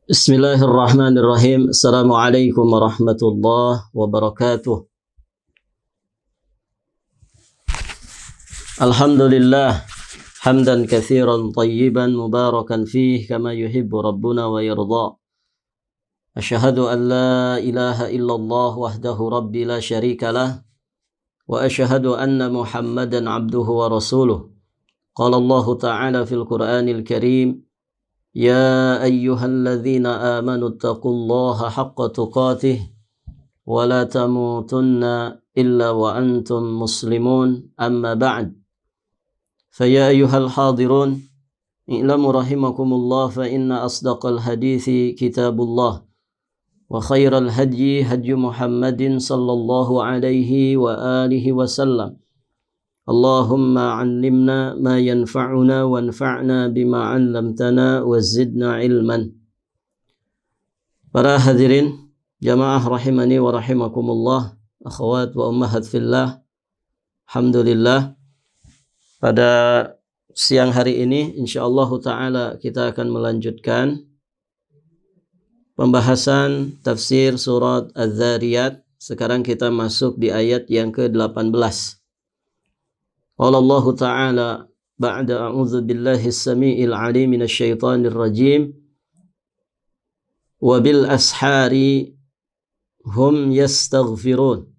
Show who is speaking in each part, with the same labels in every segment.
Speaker 1: Bismillahirrahmanirrahim. Assalamualaikum warahmatullahi wabarakatuh. Alhamdulillah hamdan katsiran tayyiban mubarakan fih kama yuhibbu rabbuna wa yarda. Asyhadu an la ilaha illallah wahdahu rabbi la syarika lah wa asyhadu anna Muhammadan abduhu wa rasuluh. Qala Allah ta'ala fil Qur'anil Karim, يا أيها الذين آمنوا اتقوا الله حق تقاته ولا تموتن إلا وأنتم مسلمون أما بعد فيا أيها الحاضرون اعلموا رحمكم الله فإن أصدق الحديث كتاب الله وخير الهدي هدي محمد صلى الله عليه وآله وسلم اللهم علمنا ما ينفعنا وانفعنا بما علمتنا وزدنا علما. Para hadirin jamaah rahimani wa rahimakumullah, akhwat wa ummahat fillah. Alhamdulillah, pada siang hari ini insyaallah taala kita akan melanjutkan pembahasan tafsir surat Az-Zariyat. Sekarang kita masuk di ayat yang ke-18. Qala Allah Ta'ala ba'da a'udzu billahi as-sami'il 'alim minasy syaithanir rajim wa bil ashari hum yastaghfirun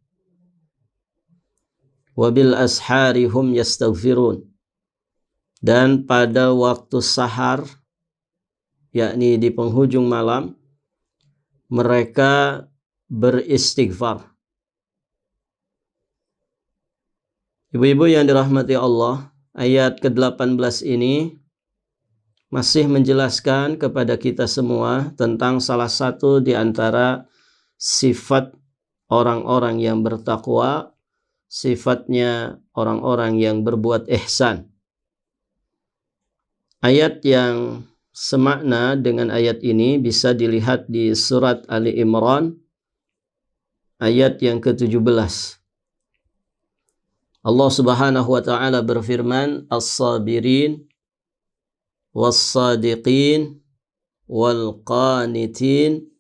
Speaker 1: wa bil ashari hum yastaghfirun, dan pada waktu sahar yakni di penghujung malam mereka beristighfar. Ibu-ibu yang dirahmati Allah, ayat ke-18 ini masih menjelaskan kepada kita semua tentang salah satu di antara sifat orang-orang yang bertakwa, sifatnya orang-orang yang berbuat ihsan. Ayat yang semakna dengan ayat ini bisa dilihat di surat Ali Imran ayat yang ke-17. Allah Subhanahu wa taala berfirman, as-sabirin was-sadiqin wal-qanitin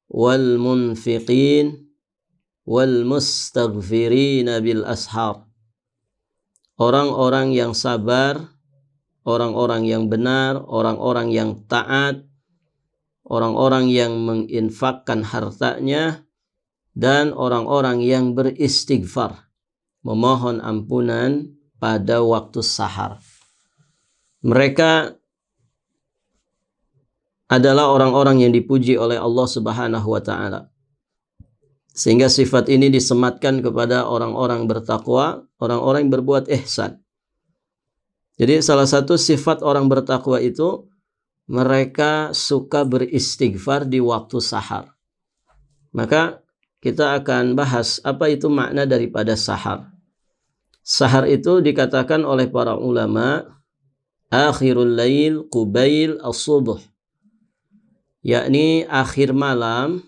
Speaker 1: wal-munfiqin wal-mustaghfirin bil ashar. Orang-orang yang sabar, orang-orang yang benar, orang-orang yang taat, orang-orang yang menginfakkan hartanya, dan orang-orang yang beristighfar, memohon ampunan pada waktu sahar. Mereka adalah orang-orang yang dipuji oleh Allah Subhanahu wa taala. Sehingga sifat ini disematkan kepada orang-orang bertakwa, orang-orang yang berbuat ihsan. Jadi salah satu sifat orang bertakwa itu mereka suka beristighfar di waktu sahar. Maka kita akan bahas apa itu makna daripada sahar. Sahar itu dikatakan oleh para ulama akhirul lail qubail as-subuh, yakni akhir malam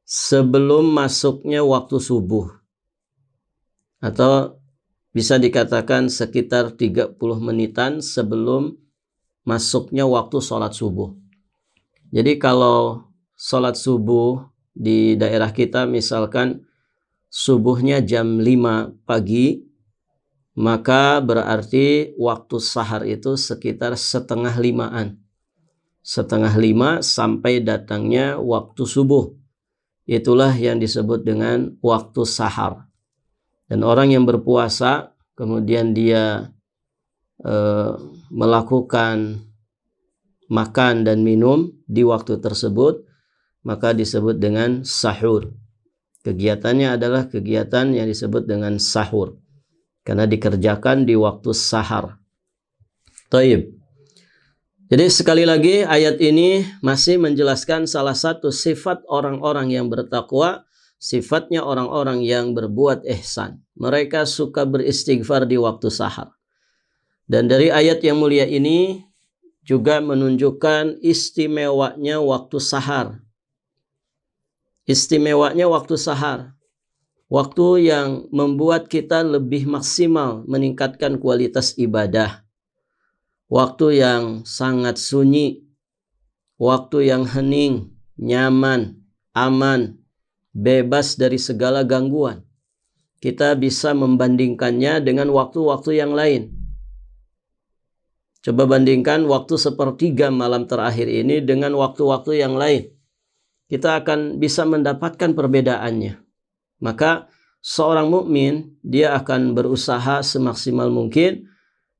Speaker 1: sebelum masuknya waktu subuh, atau bisa dikatakan sekitar 30 menitan sebelum masuknya waktu sholat subuh. Jadi kalau sholat subuh di daerah kita misalkan subuhnya jam 5 pagi, maka berarti waktu sahar itu sekitar setengah 5-an. Setengah 5 sampai datangnya waktu subuh. Itulah yang disebut dengan waktu sahar. Dan orang yang berpuasa, kemudian dia melakukan makan dan minum di waktu tersebut, maka disebut dengan sahur. Kegiatannya adalah kegiatan yang disebut dengan sahur, karena dikerjakan di waktu sahar. Taib. Jadi sekali lagi ayat ini masih menjelaskan salah satu sifat orang-orang yang bertakwa, sifatnya orang-orang yang berbuat ihsan. Mereka suka beristighfar di waktu sahar. Dan dari ayat yang mulia ini juga menunjukkan istimewanya waktu sahar. Istimewanya waktu sahar, waktu yang membuat kita lebih maksimal meningkatkan kualitas ibadah, waktu yang sangat sunyi, waktu yang hening, nyaman, aman, bebas dari segala gangguan. Kita bisa membandingkannya dengan waktu-waktu yang lain. Coba bandingkan waktu sepertiga malam terakhir ini dengan waktu-waktu yang lain. Kita akan bisa mendapatkan perbedaannya. Maka seorang mukmin dia akan berusaha semaksimal mungkin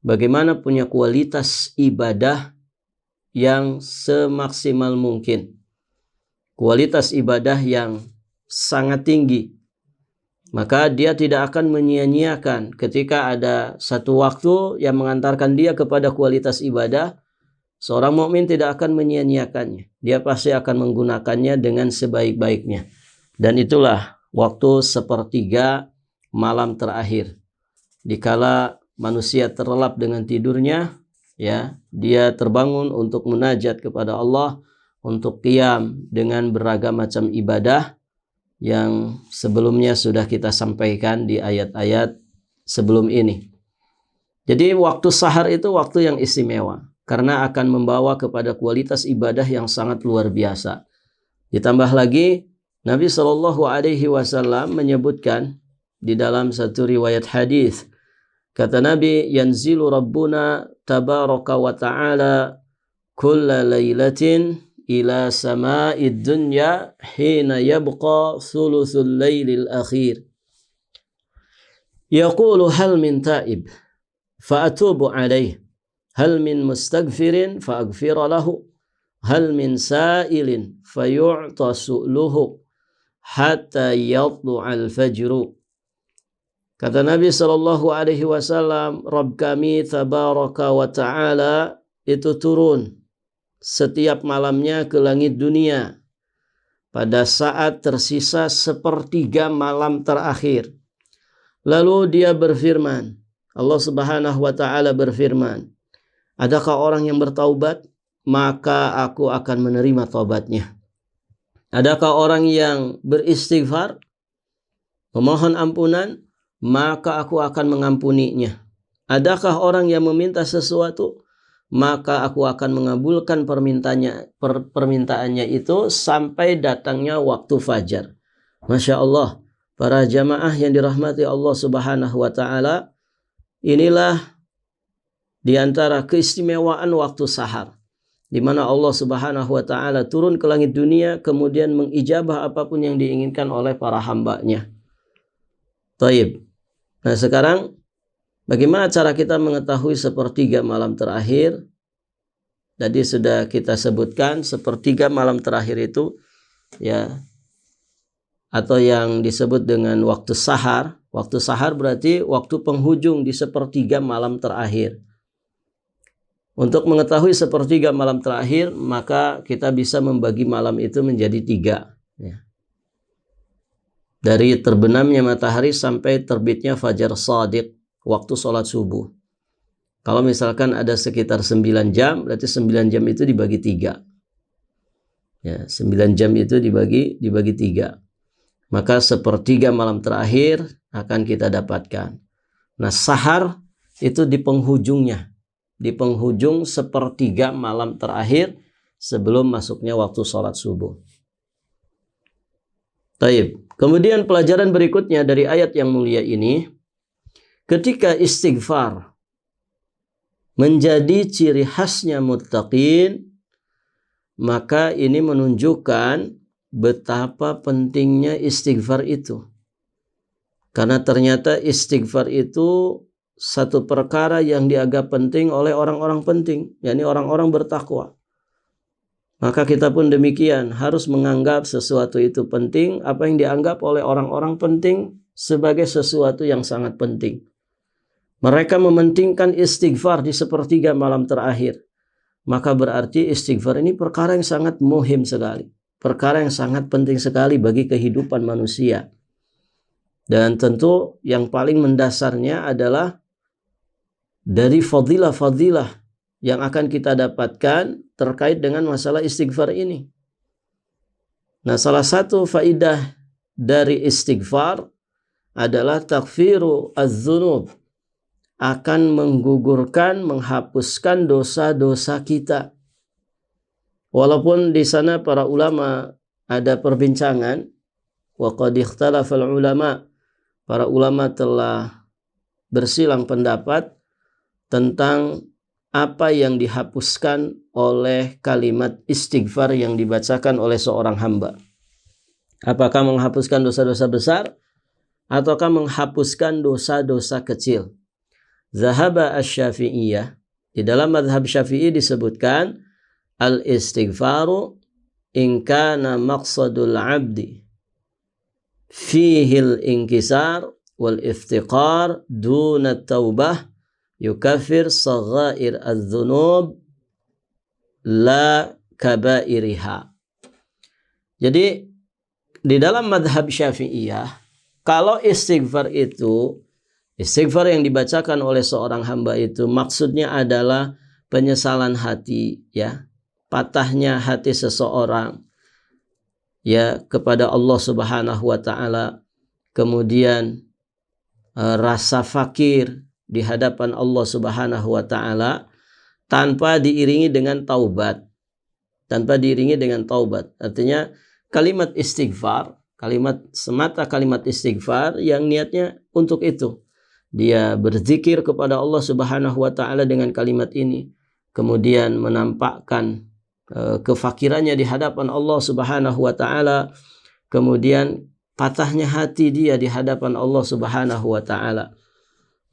Speaker 1: bagaimana punya kualitas ibadah yang semaksimal mungkin. Kualitas ibadah yang sangat tinggi. Maka dia tidak akan menyia-nyiakan ketika ada satu waktu yang mengantarkan dia kepada kualitas ibadah. Seorang mukmin tidak akan menyia-nyiakannya. Dia pasti akan menggunakannya dengan sebaik-baiknya. Dan itulah waktu sepertiga malam terakhir. Dikala manusia terlelap dengan tidurnya, ya, dia terbangun untuk munajat kepada Allah, untuk qiyam dengan beragam macam ibadah yang sebelumnya sudah kita sampaikan di ayat-ayat sebelum ini. Jadi waktu sahar itu waktu yang istimewa karena akan membawa kepada kualitas ibadah yang sangat luar biasa. Ditambah lagi Nabi SAW menyebutkan di dalam satu riwayat hadis, kata Nabi, yanzilu Rabbuna tabaraka wa ta'ala kulla laylatin ila sama'id dunya hina yabqa thuluthul laylil akhir. Yaqulu hal min ta'ib fa'atubu alaih, hal min mustaghfirin fa'aghfira lahu, hal min sa'ilin fayu'ta su'luhu hatta yatlu'al fajru. Kata Nabi SAW, Rabb kami tabaraka wa ta'ala itu turun setiap malamnya ke langit dunia pada saat tersisa sepertiga malam terakhir. Lalu dia berfirman, Allah Subhanahu wa ta'ala berfirman, adakah orang yang bertaubat? Maka aku akan menerima taubatnya. Adakah orang yang beristighfar, memohon ampunan? Maka aku akan mengampuninya. Adakah orang yang meminta sesuatu? Maka aku akan mengabulkan permintaannya itu sampai datangnya waktu fajar. Masya Allah, para jamaah yang dirahmati Allah Subhanahu wa ta'ala, inilah di antara keistimewaan waktu sahar, di mana Allah Subhanahu wa ta'ala turun ke langit dunia kemudian mengijabah apapun yang diinginkan oleh para hambanya. Taib. Nah sekarang bagaimana cara kita mengetahui sepertiga malam terakhir? Tadi sudah kita sebutkan sepertiga malam terakhir itu, ya, atau yang disebut dengan waktu sahar. Waktu sahar berarti waktu penghujung di sepertiga malam terakhir. Untuk mengetahui sepertiga malam terakhir, maka kita bisa membagi malam itu menjadi 3. Ya. Dari terbenamnya matahari sampai terbitnya fajar shadiq, waktu sholat subuh. Kalau misalkan ada sekitar 9 jam, berarti 9 jam itu dibagi 3. Ya, 9 jam itu dibagi 3. Maka sepertiga malam terakhir akan kita dapatkan. Nah, sahar itu di penghujungnya. Di penghujung sepertiga malam terakhir sebelum masuknya waktu sholat subuh. Taib. Kemudian pelajaran berikutnya dari ayat yang mulia ini, ketika istighfar menjadi ciri khasnya muttaqin, maka ini menunjukkan betapa pentingnya istighfar itu. Karena ternyata istighfar itu satu perkara yang dianggap penting oleh orang-orang penting, yakni orang-orang bertakwa. Maka kita pun demikian, harus menganggap sesuatu itu penting, apa yang dianggap oleh orang-orang penting sebagai sesuatu yang sangat penting. Mereka mementingkan istighfar di sepertiga malam terakhir. Maka berarti istighfar ini perkara yang sangat muhim sekali. Perkara yang sangat penting sekali bagi kehidupan manusia. Dan tentu yang paling mendasarnya adalah dari fadilah-fadilah yang akan kita dapatkan terkait dengan masalah istighfar ini. Nah, salah satu faidah dari istighfar adalah takfiru az-dzunub, akan menggugurkan, menghapuskan dosa-dosa kita. Walaupun di sana para ulama ada perbincangan, wa qad ikhtalafal ulama, para ulama telah bersilang pendapat tentang apa yang dihapuskan oleh kalimat istighfar yang dibacakan oleh seorang hamba. Apakah menghapuskan dosa-dosa besar ataukah menghapuskan dosa-dosa kecil? Zahaba asy-Syafi'iyah, di dalam mazhab Syafi'i disebutkan al-istighfaru in kana maqsadul 'abdi fihi al-inkisar wal iftiqar duna taubah yukaffir saghair adz-dzunub la kabairiha. Jadi di dalam mazhab Syafi'iyah, kalau istighfar yang dibacakan oleh seorang hamba itu maksudnya adalah penyesalan hati, ya, patahnya hati seseorang, ya, kepada Allah Subhanahu wa taala, kemudian rasa fakir di hadapan Allah Subhanahu wa taala tanpa diiringi dengan taubat. Artinya kalimat istighfar, semata kalimat istighfar yang niatnya untuk itu. Dia berzikir kepada Allah Subhanahu wa taala dengan kalimat ini, kemudian menampakkan kefakirannya di hadapan Allah Subhanahu wa taala, kemudian patahnya hati dia di hadapan Allah Subhanahu wa taala.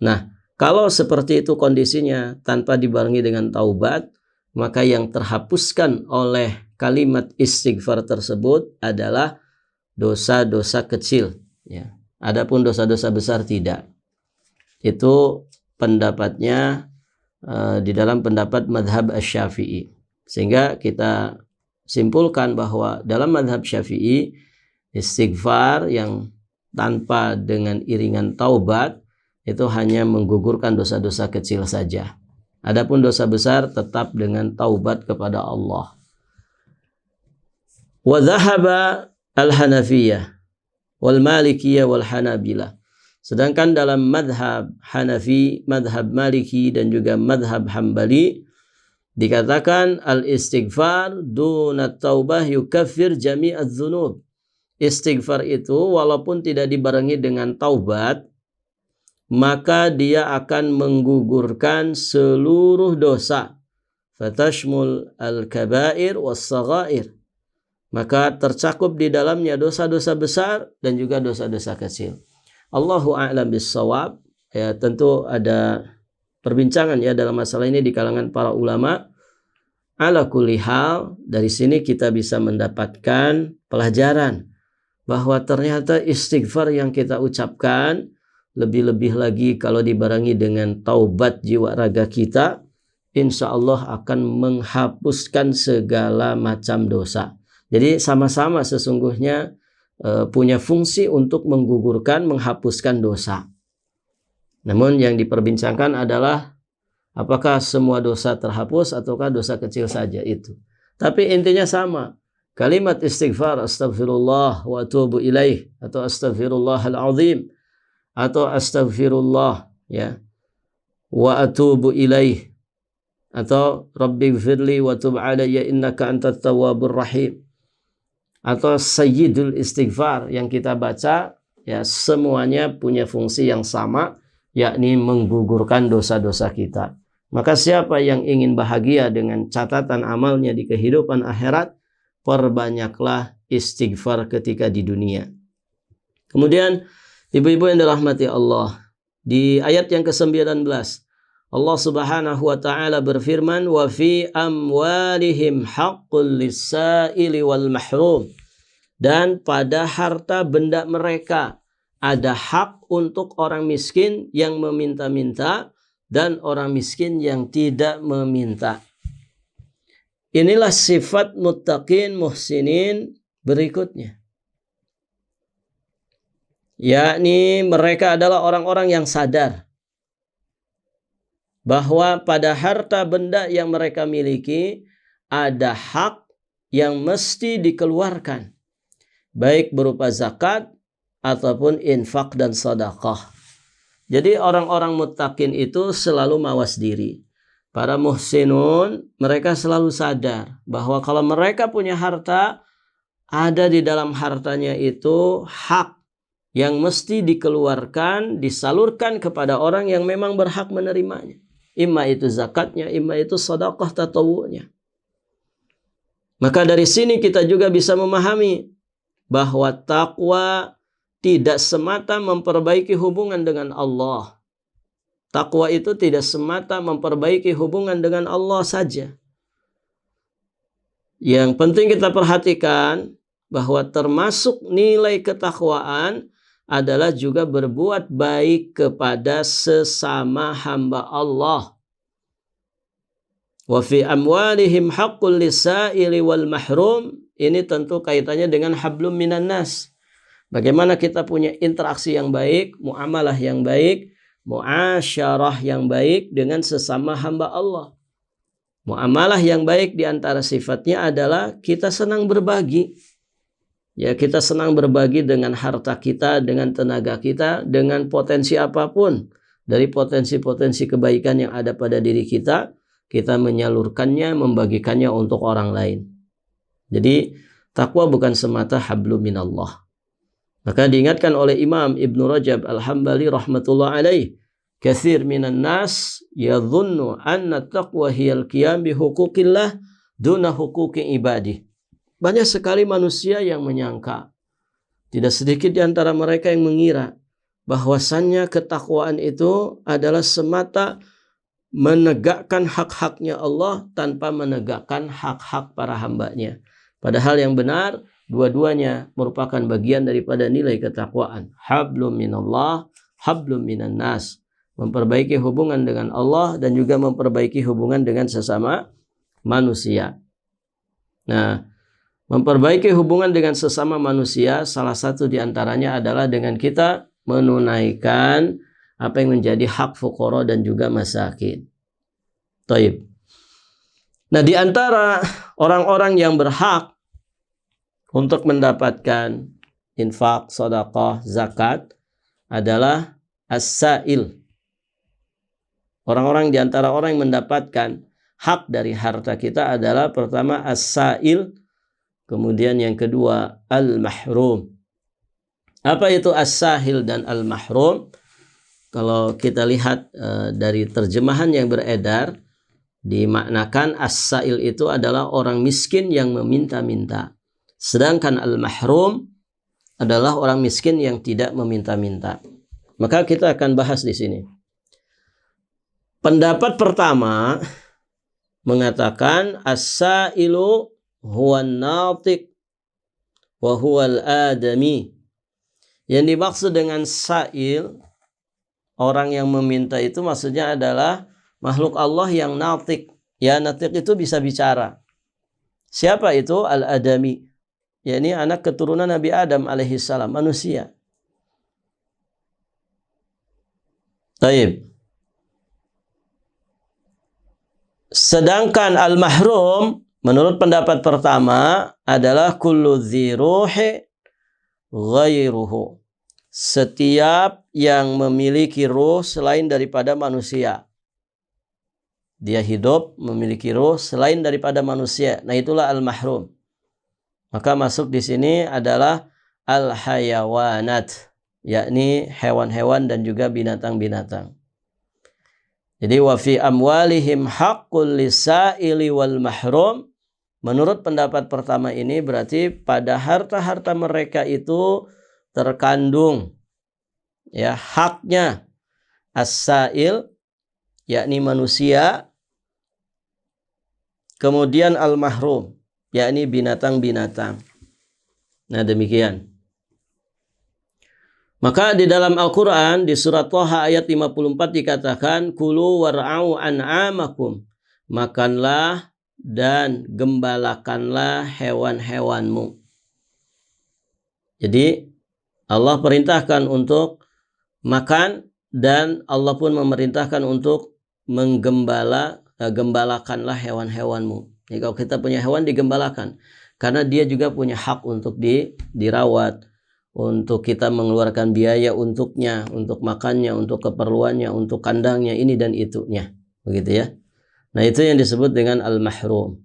Speaker 1: Nah, kalau seperti itu kondisinya tanpa dibarengi dengan taubat, maka yang terhapuskan oleh kalimat istighfar tersebut adalah dosa-dosa kecil, ya. Adapun dosa-dosa besar tidak. Itu pendapatnya di dalam pendapat mazhab Asy-Syafi'i. Sehingga kita simpulkan bahwa dalam mazhab Syafi'i, istighfar yang tanpa dengan iringan taubat itu hanya menggugurkan dosa-dosa kecil saja. Adapun dosa besar tetap dengan taubat kepada Allah. Wa dhahaba al-Hanafiyah wal Malikiyah wal Hanabilah. Sedangkan dalam madhab Hanafi, madhab Maliki dan juga madhab Hambali dikatakan al-istighfar duna taubah yukaffir jami'adz dzunub. Istighfar itu walaupun tidak dibarengi dengan taubat, maka dia akan menggugurkan seluruh dosa. Fatashmul al-kabair was-saghair. Maka tercakup di dalamnya dosa-dosa besar dan juga dosa-dosa kecil. Allahu a'lam bis-shawab. Ya, tentu ada perbincangan ya dalam masalah ini di kalangan para ulama. Ala kulli hal, dari sini kita bisa mendapatkan pelajaran bahwa ternyata istighfar yang kita ucapkan, lebih-lebih lagi kalau dibarengi dengan taubat jiwa raga kita, insya Allah akan menghapuskan segala macam dosa. Jadi sama-sama sesungguhnya punya fungsi untuk menggugurkan, menghapuskan dosa. Namun yang diperbincangkan adalah apakah semua dosa terhapus ataukah dosa kecil saja itu. Tapi intinya sama. Kalimat istighfar, astaghfirullah wa atubu ilaih, atau astaghfirullahal azim, atau astaghfirullah, ya, wa atubu ilaih, atau rabbighfirli wa tub alayya innaka antat tawwabur rahim, atau sayyidul istighfar yang kita baca, ya, semuanya punya fungsi yang sama, yakni menggugurkan dosa-dosa kita. Maka siapa yang ingin bahagia dengan catatan amalnya di kehidupan akhirat, perbanyaklah istighfar ketika di dunia. Kemudian ibu-ibu yang dirahmati Allah, di ayat yang ke-19 Allah Subhanahu wa taala berfirman, wa fi amwalihim haqqul lis-sa'ili wal mahrum. Dan pada harta benda mereka ada hak untuk orang miskin yang meminta-minta dan orang miskin yang tidak meminta. Inilah sifat muttaqin muhsinin berikutnya. Yakni mereka adalah orang-orang yang sadar bahwa pada harta benda yang mereka miliki ada hak yang mesti dikeluarkan, baik berupa zakat ataupun infak dan sedekah. Jadi orang-orang muttaqin itu selalu mawas diri. para muhsinun, mereka selalu sadar bahwa kalau mereka punya harta, ada di dalam hartanya itu hak yang mesti dikeluarkan, disalurkan kepada orang yang memang berhak menerimanya. Imma itu zakatnya, imma itu sedekah tatawu'nya. Maka dari sini kita juga bisa memahami bahwa takwa tidak semata memperbaiki hubungan dengan Allah. Takwa itu tidak semata memperbaiki hubungan dengan Allah saja. Yang penting kita perhatikan bahwa termasuk nilai ketakwaan adalah juga berbuat baik kepada sesama hamba Allah. Wa fi amwalihim haqqul lisaili wal mahrum. Ini tentu kaitannya dengan hablum minan nas. Bagaimana kita punya interaksi yang baik, muamalah yang baik, muasyarah yang baik dengan sesama hamba Allah. Muamalah yang baik di antara sifatnya adalah kita senang berbagi. Ya, kita senang berbagi dengan harta kita, dengan tenaga kita, dengan potensi apapun. Dari potensi-potensi kebaikan yang ada pada diri kita menyalurkannya, membagikannya untuk orang lain. Jadi, takwa bukan semata hablum minallah. Maka diingatkan oleh Imam Ibn Rajab Al-Hambali rahmatullah alaih, katsir minan nas yadhunnu anna taqwa hiyal qiyam bi huquqillah duna huquqi ibadi. Banyak sekali manusia yang menyangka, tidak sedikit di antara mereka yang mengira bahwasannya ketakwaan itu adalah semata menegakkan hak-haknya Allah tanpa menegakkan hak-hak para hambanya. Padahal yang benar, dua-duanya merupakan bagian daripada nilai ketakwaan. Hablum minallah, hablum minan nas. Memperbaiki hubungan dengan Allah dan juga memperbaiki hubungan dengan sesama manusia. Nah, memperbaiki hubungan dengan sesama manusia, salah satu diantaranya adalah dengan kita menunaikan apa yang menjadi hak fuqara dan juga masakin. Taib. Nah, di antara orang-orang yang berhak untuk mendapatkan infak, sedekah, zakat adalah as-sa'il. Orang-orang di antara orang yang mendapatkan hak dari harta kita adalah pertama as-sa'il, kemudian yang kedua al-mahrum. Apa itu as-sahil dan al-mahrum? Kalau kita lihat dari terjemahan yang beredar, dimaknakan as-sa'il itu adalah orang miskin yang meminta-minta. Sedangkan al-mahrum adalah orang miskin yang tidak meminta-minta. Maka kita akan bahas di sini. Pendapat pertama mengatakan as-sa'ilu huwan natiq wa huwal adami. Yang dimaksud dengan sa'il, orang yang meminta itu maksudnya adalah makhluk Allah yang natiq. Ya, natiq itu bisa bicara. Siapa itu? Al-adami. Yakni anak keturunan Nabi Adam alaihissalam, manusia. Taib. Sedangkan al-mahrum menurut pendapat pertama adalah kullu dzi ruhi ghairuhu. Setiap yang memiliki ruh selain daripada manusia. Dia hidup memiliki ruh selain daripada manusia. Nah, itulah al-mahrum. Maka masuk di sini adalah al-hayawanat, yakni hewan-hewan dan juga binatang-binatang. Jadi wa fi amwalihim haqqul lisaili wal mahrum. Menurut pendapat pertama ini berarti pada harta-harta mereka itu terkandung ya haknya as-sa'il, yakni manusia, kemudian al-mahrum, yakni binatang-binatang. Nah, demikian. Maka di dalam Al-Quran di surat Thaha ayat 54 dikatakan kulu war'au an'amakum, makanlah dan gembalakanlah hewan-hewanmu. Jadi Allah perintahkan untuk makan dan Allah pun memerintahkan untuk gembalakanlah hewan-hewanmu. Jadi kalau kita punya hewan digembalakan karena dia juga punya hak untuk dirawat, untuk kita mengeluarkan biaya untuknya, untuk makannya, untuk keperluannya, untuk kandangnya, ini dan itunya. Begitu ya. Nah, itu yang disebut dengan al-mahrum.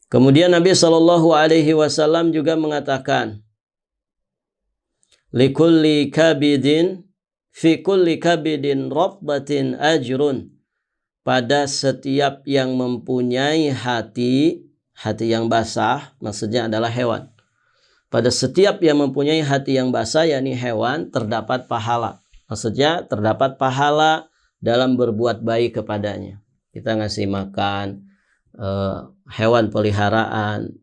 Speaker 1: Kemudian Nabi SAW juga mengatakan, likulli kabidin fi kulli kabidin ratbatin ajrun. Pada setiap yang mempunyai hati yang basah, maksudnya adalah hewan. Pada setiap yang mempunyai hati yang basah, yakni hewan, terdapat pahala. Maksudnya terdapat pahala dalam berbuat baik kepadanya. Kita ngasih makan hewan peliharaan.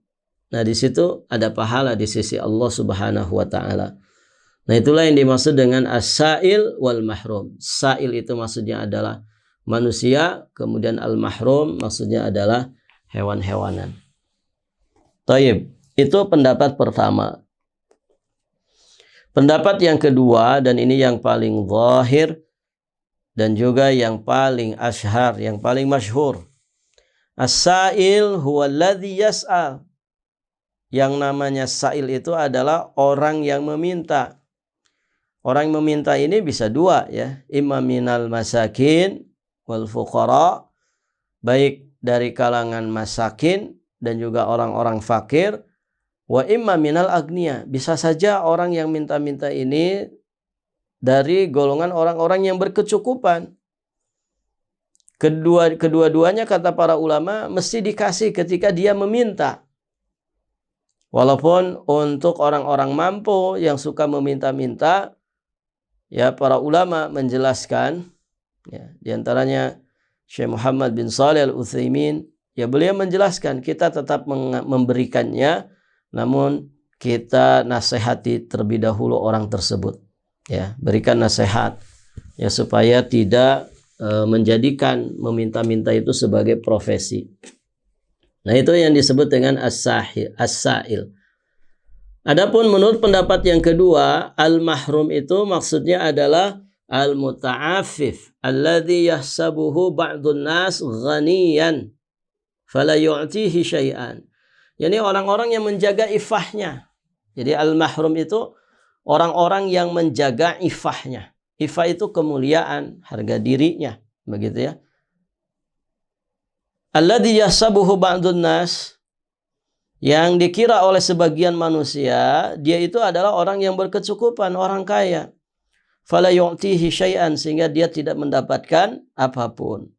Speaker 1: Nah, di situ ada pahala di sisi Allah Subhanahu wa taala. Nah, itulah yang dimaksud dengan as-sa'il wal mahrum. Sa'il itu maksudnya adalah manusia, kemudian al-mahrum maksudnya adalah hewan-hewanan. Taib, itu pendapat pertama. Pendapat yang kedua, dan ini yang paling zahir dan juga yang paling ashhar, yang paling masyhur. As-sa'il huwa alladhi yas'al. Yang namanya sa'il itu adalah orang yang meminta. Orang yang meminta ini bisa dua, ya, imma minal masakin wal fuqara, baik dari kalangan masakin dan juga orang-orang fakir, wa imma minal agniya, bisa saja orang yang minta-minta ini dari golongan orang-orang yang berkecukupan. Kedua-duanya kata para ulama mesti dikasih ketika dia meminta. Walaupun untuk orang-orang mampu yang suka meminta-minta, ya, para ulama menjelaskan, ya, diantaranya Syekh Muhammad bin Shalih Al-Utsaimin, ya, beliau menjelaskan kita tetap memberikannya, namun kita nasihati terlebih dahulu orang tersebut, ya, berikan nasihat, ya, supaya tidak menjadikan meminta-minta itu sebagai profesi. Nah, itu yang disebut dengan as-sa'il. Adapun menurut pendapat yang kedua, al-mahrum itu maksudnya adalah al-muta'affif alladhi yahsabuhu ba'dun nas ghaniyan fala yu'tihi syai'an. Yani orang-orang yang menjaga ifahnya. Jadi al-mahrum itu orang-orang yang menjaga ifahnya. Ifah itu kemuliaan, harga dirinya, begitu, ya. Alladhi yahsabuhu ba'dun nas, yang dikira oleh sebagian manusia dia itu adalah orang yang berkecukupan, orang kaya. Fala yu'tihi syai'an, sehingga dia tidak mendapatkan apapun.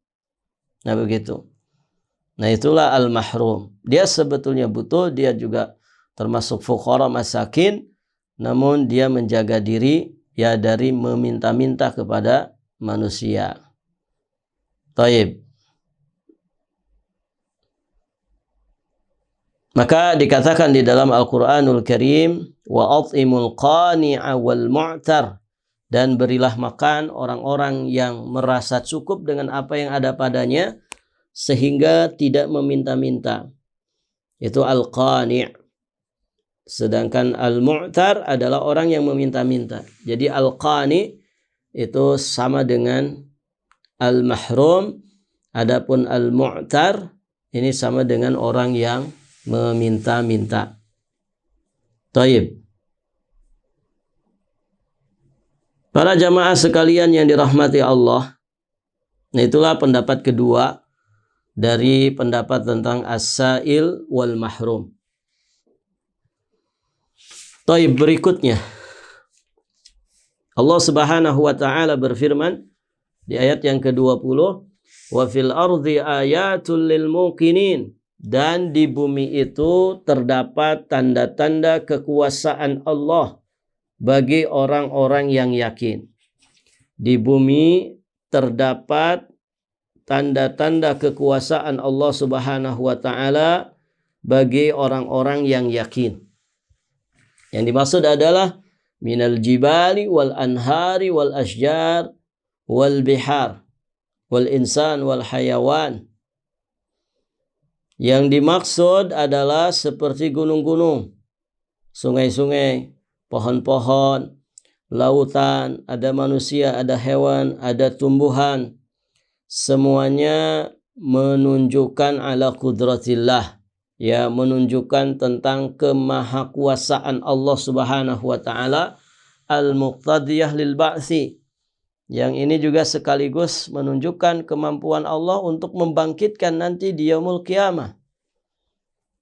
Speaker 1: Nah, begitu. Nah, itulah al-mahrum. Dia sebetulnya butuh, dia juga termasuk fuqara masakin, namun dia menjaga diri, ya, dari meminta-minta kepada manusia. Taib. Maka dikatakan di dalam Al-Quranul Karim, wa at'imul qani'a wal mu'tar, dan berilah makan orang-orang yang merasa cukup dengan apa yang ada padanya sehingga tidak meminta-minta. Itu al-qani'. Sedangkan al-mu'tar adalah orang yang meminta-minta. Jadi al-qani itu sama dengan al-mahrum. Adapun al-mu'tar ini sama dengan orang yang meminta-minta. Taib. Para jamaah sekalian yang dirahmati Allah, nah, itulah pendapat kedua dari pendapat tentang as-sa'il wal mahrum. Taib, berikutnya Allah Subhanahu wa taala berfirman di ayat yang ke-20, wa fil ardi ayatul lil muqinin, dan di bumi itu terdapat tanda-tanda kekuasaan Allah bagi orang-orang yang yakin. Di bumi terdapat tanda-tanda kekuasaan Allah Subhanahu wa taala bagi orang-orang yang yakin. Yang dimaksud adalah minal jibali wal anhari wal asjar wal bihar wal insan wal hayawan. Yang dimaksud adalah seperti gunung-gunung, sungai-sungai, pohon-pohon, lautan, ada manusia, ada hewan, ada tumbuhan. Semuanya menunjukkan ala qudratillah, ya, menunjukkan tentang kemahakuasaan Allah Subhanahu wa taala al-muqtadiyah lil ba'tsi, Yang ini juga sekaligus menunjukkan kemampuan Allah untuk membangkitkan nanti di yaumul qiyamah.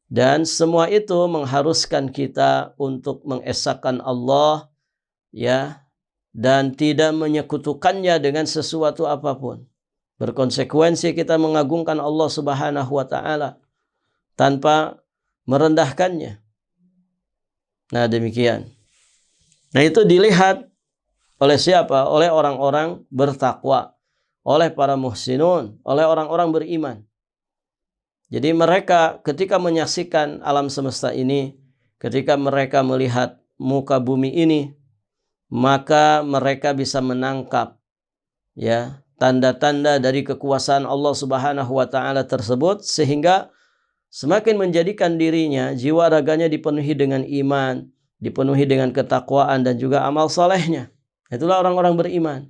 Speaker 1: Dan semua itu mengharuskan kita untuk mengesahkan Allah, ya, dan tidak menyekutukannya dengan sesuatu apapun. Berkonsekuensi kita mengagungkan Allah Subhanahu wa taala tanpa merendahkannya. Nah, demikian. Nah, itu dilihat oleh siapa? Oleh orang-orang bertakwa, oleh para muhsinun, oleh orang-orang beriman. Jadi mereka ketika menyaksikan alam semesta ini, ketika mereka melihat muka bumi ini, maka mereka bisa menangkap, ya, tanda-tanda dari kekuasaan Allah Subhanahu wa taala tersebut, sehingga semakin menjadikan dirinya, jiwa raganya dipenuhi dengan iman, dipenuhi dengan ketakwaan dan juga amal salehnya. Itulah orang-orang beriman.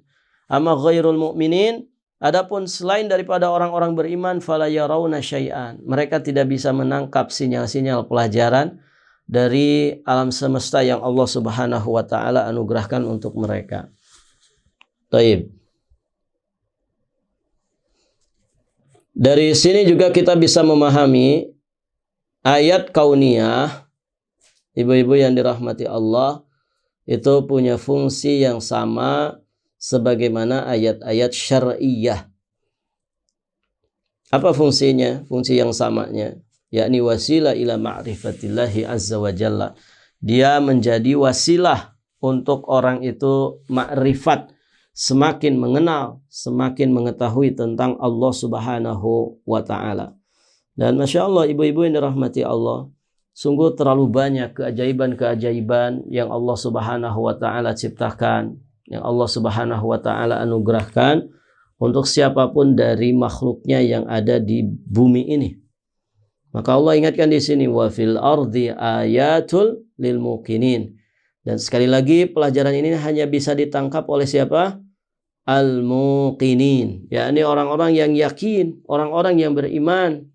Speaker 1: Amma ghairul mu'minin, adapun selain daripada orang-orang beriman, fala yarawna syai'an. Mereka tidak bisa menangkap sinyal-sinyal pelajaran dari alam semesta yang Allah Subhanahu wa taala anugerahkan untuk mereka. Taib. Dari sini juga kita bisa memahami ayat kauniyah, ibu-ibu yang dirahmati Allah, itu punya fungsi yang sama sebagaimana ayat-ayat syar'iyah. Apa fungsinya? Fungsi yang samanya, yakni wasilah ila ma'rifatillahi azza wa jalla. Dia menjadi wasilah untuk orang itu ma'rifat, semakin mengenal, semakin mengetahui tentang Allah Subhanahu wa ta'ala. Dan Masya Allah, ibu-ibu yang dirahmati Allah, sungguh terlalu banyak keajaiban-keajaiban yang Allah Subhanahu wa ta'ala ciptakan, yang Allah Subhanahu wa ta'ala anugerahkan untuk siapapun dari makhluknya yang ada di bumi ini. Maka Allah ingatkan di sini, wa fil ardi ayatul lil muqinin. Dan sekali lagi pelajaran ini hanya bisa ditangkap oleh siapa? Al-muqinin, yakni orang-orang yang yakin, orang-orang yang beriman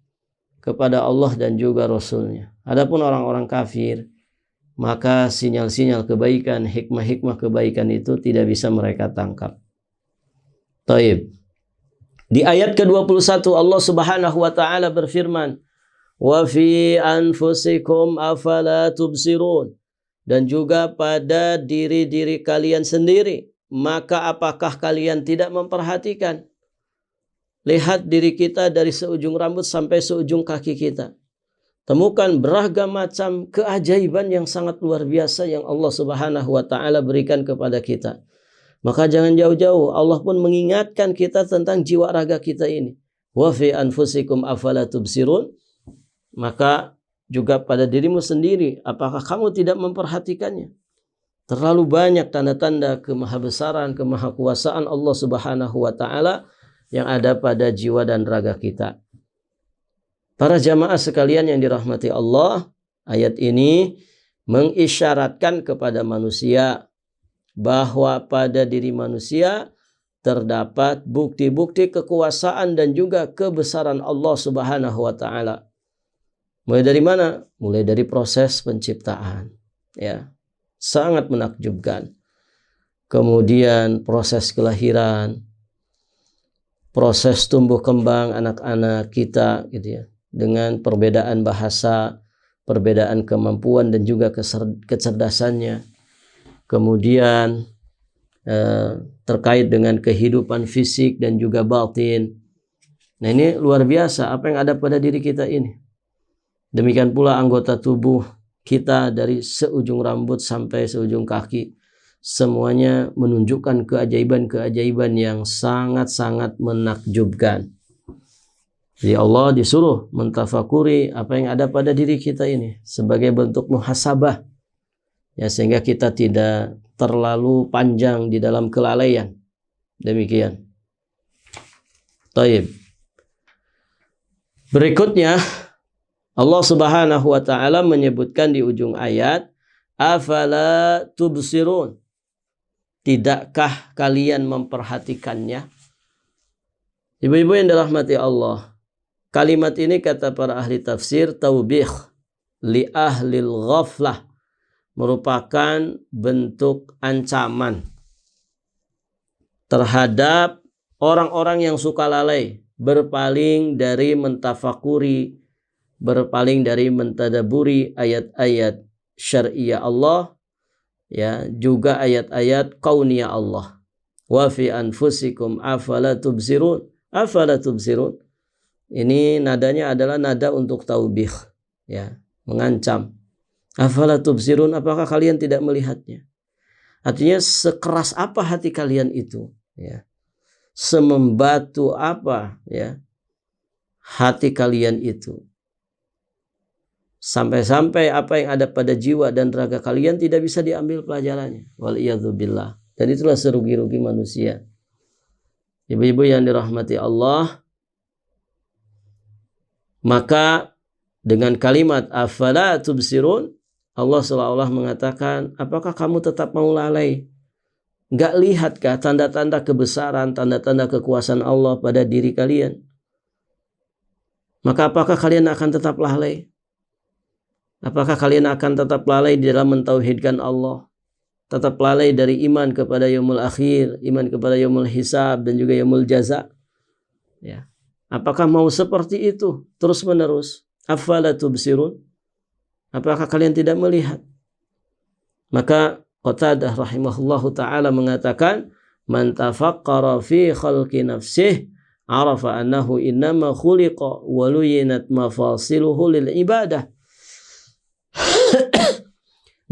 Speaker 1: kepada Allah dan juga Rasulnya. Adapun orang-orang kafir, maka sinyal-sinyal kebaikan, hikmah-hikmah kebaikan itu tidak bisa mereka tangkap. Taib. Di ayat ke-21 Allah Subhanahu wa taala berfirman, "Wa fi anfusikum afala tubsirun." Dan juga pada diri-diri kalian sendiri, maka apakah kalian tidak memperhatikan? Lihat diri kita dari seujung rambut sampai seujung kaki kita. Temukan beragam macam keajaiban yang sangat luar biasa yang Allah Subhanahu wa taala berikan kepada kita. Maka jangan jauh-jauh, Allah pun mengingatkan kita tentang jiwa raga kita ini. Wa fi anfusikum afala tubsirun. Maka juga pada dirimu sendiri, apakah kamu tidak memperhatikannya? Terlalu banyak tanda-tanda kemahabesaran, kemahakuasaan Allah Subhanahu wa taala yang ada pada jiwa dan raga kita. Para jamaah sekalian yang dirahmati Allah, ayat ini mengisyaratkan kepada manusia bahwa pada diri manusia terdapat bukti-bukti kekuasaan dan juga kebesaran Allah Subhanahu wa taala. Mulai dari mana? Mulai dari proses penciptaan, ya. Sangat menakjubkan. Kemudian proses kelahiran, proses tumbuh kembang anak-anak kita, gitu ya, dengan perbedaan bahasa, perbedaan kemampuan dan juga kecerdasannya. Kemudian terkait dengan kehidupan fisik dan juga batin. Nah, ini luar biasa apa yang ada pada diri kita ini. Demikian pula anggota tubuh kita dari seujung rambut sampai seujung kaki. Semuanya menunjukkan keajaiban-keajaiban yang sangat-sangat menakjubkan. Jadi Allah disuruh mentafakuri apa yang ada pada diri kita ini sebagai bentuk muhasabah, ya, sehingga kita tidak terlalu panjang di dalam kelalaian. Demikian. Taib. Berikutnya Allah Subhanahu wa taala menyebutkan di ujung ayat, afala tubsirun. Tidakkah kalian memperhatikannya? Ibu-ibu yang dirahmati Allah, kalimat ini kata para ahli tafsir taubih li ahlil ghaflah, merupakan bentuk ancaman terhadap orang-orang yang suka lalai, berpaling dari mentafakuri, berpaling dari mentadaburi ayat-ayat syariah Allah, ya, juga ayat-ayat kauniyah Allah. Wa fi anfusikum afala tubsirun. Afala tubsirun. Ini nadanya adalah nada untuk taubih, ya, mengancam. Afala tubsirun, apakah kalian tidak melihatnya? Artinya sekeras apa hati kalian itu, ya. Semembatu apa, ya, hati kalian itu. Sampai-sampai apa yang ada pada jiwa dan raga kalian tidak bisa diambil pelajarannya. Waliyadzubillah. Dan itulah serugi-rugi manusia. Ibu-ibu yang dirahmati Allah, maka dengan kalimat afala tubsirun, Allah seolah-olah mengatakan, apakah kamu tetap mau lalai? Gak lihatkah tanda-tanda kebesaran, tanda-tanda kekuasaan Allah pada diri kalian? Maka apakah kalian akan tetap lalai? Apakah kalian akan tetap lalai di dalam mentauhidkan Allah? Tetap lalai dari iman kepada yaumul akhir, iman kepada yaumul hisab, dan juga yaumul jaza? Ya. Apakah mau seperti itu terus menerus? Afala tubsirun? Apakah kalian tidak melihat? Maka Qatadah rahimahullahu ta'ala mengatakan, man tafaqqara fi khalqi nafsih arafa annahu innama khuliqa waluyinat mafasiluhu lil ibadah.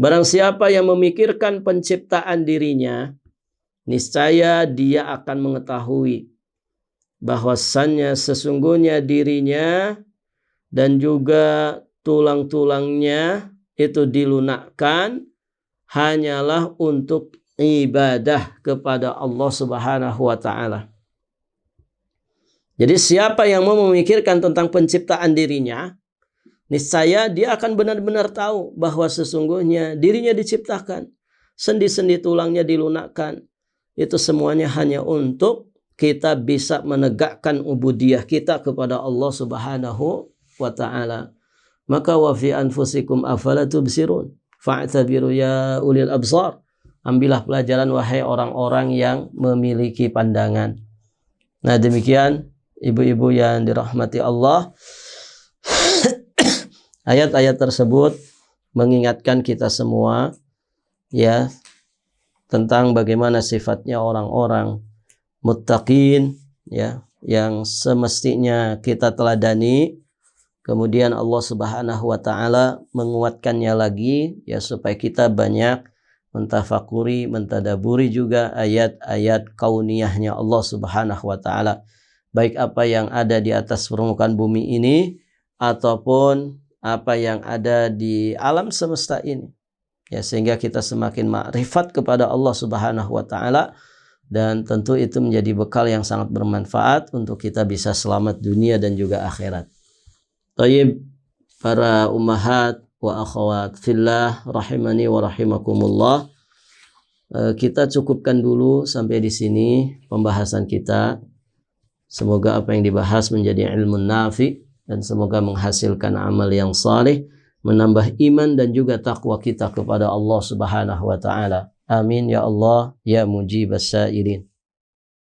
Speaker 1: Barang siapa yang memikirkan penciptaan dirinya, niscaya dia akan mengetahui bahwasannya sesungguhnya dirinya dan juga tulang-tulangnya itu dilunakkan hanyalah untuk ibadah kepada Allah Subhanahu wa ta'ala. Jadi siapa yang mau memikirkan tentang penciptaan dirinya, niscaya dia akan benar-benar tahu bahwa sesungguhnya dirinya diciptakan, sendi-sendi tulangnya dilunakkan. Itu semuanya hanya untuk kita bisa menegakkan ubudiyah kita kepada Allah Subhanahu wa ta'ala. Maka wa fi anfusikum afala tubsirun fa'tabiru ya ulil absar. Ambillah pelajaran wahai orang-orang yang memiliki pandangan. Nah, demikian ibu-ibu yang dirahmati Allah. Ayat-ayat tersebut mengingatkan kita semua, ya, tentang bagaimana sifatnya orang-orang muttaqin, ya, yang semestinya kita teladani. Kemudian Allah Subhanahu wa ta'ala menguatkannya lagi, ya, supaya kita banyak mentafakuri, mentadaburi juga ayat-ayat kauniyahnya Allah Subhanahu wa ta'ala, baik apa yang ada di atas permukaan bumi ini ataupun apa yang ada di alam semesta ini, ya, sehingga kita semakin makrifat kepada Allah Subhanahu wa ta'ala, dan tentu itu menjadi bekal yang sangat bermanfaat untuk kita bisa selamat dunia dan juga akhirat. Tayyib, para ummahat wa akhwat fillah rahimani wa rahimakumullah, kita cukupkan dulu sampai di sini pembahasan kita. Semoga apa yang dibahas menjadi ilmu nafi dan semoga menghasilkan amal yang saleh, menambah iman dan juga takwa kita kepada Allah Subhanahu wa ta'ala. Amin ya Allah ya mujibas sa'ilin.